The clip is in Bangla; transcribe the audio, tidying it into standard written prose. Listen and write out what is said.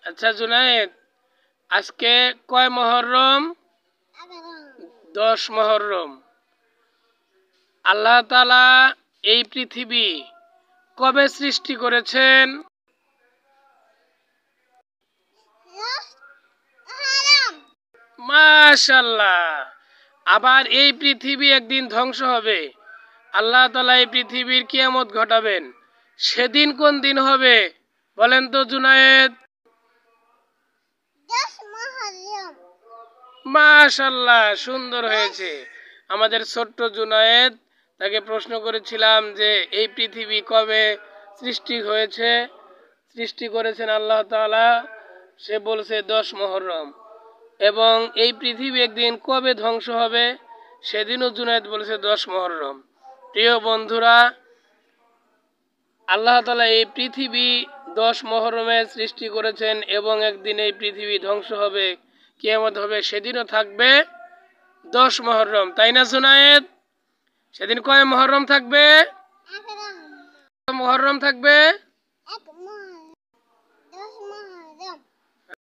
আচ্ছা জুনায়েদ, আজকে কয় মহররম? 10 মহররম। আল্লাহ তাআলা এই পৃথিবী কবে সৃষ্টি করেছেন? মাশাআল্লাহ। আবার এই পৃথিবী একদিন ধ্বংস হবে। আল্লাহ তাআলা এই পৃথিবীর কিয়ামত ঘটাবেন। সেদিন কোন দিন হবে বলেন তো জুনায়েদ? মাশাআল্লাহ, সুন্দর হয়েছে। আমাদের ছোট্ট জুনায়েদ, তাকে প্রশ্ন করেছিলাম যে এই পৃথিবী কবে সৃষ্টি হয়েছে, সৃষ্টি করেছেন আল্লাহ তাআলা। সে বলছে 10 মুহররম। এবং এই পৃথিবী একদিন কবে ধ্বংস হবে সেদিনও জুনায়েদ বলেছে 10 মুহররম। প্রিয় বন্ধুরা, আল্লাহ তাআলা এই পৃথিবী 10 মুহররমে সৃষ্টি করেছেন এবং একদিন এই পৃথিবী ধ্বংস হবে, কিয়ামত হবে, সেদিনও থাকবে 10 মুহররম। তাই না জুনায়েদ? সেদিন কয় মুহররম থাকবে? মুহররম থাকবে।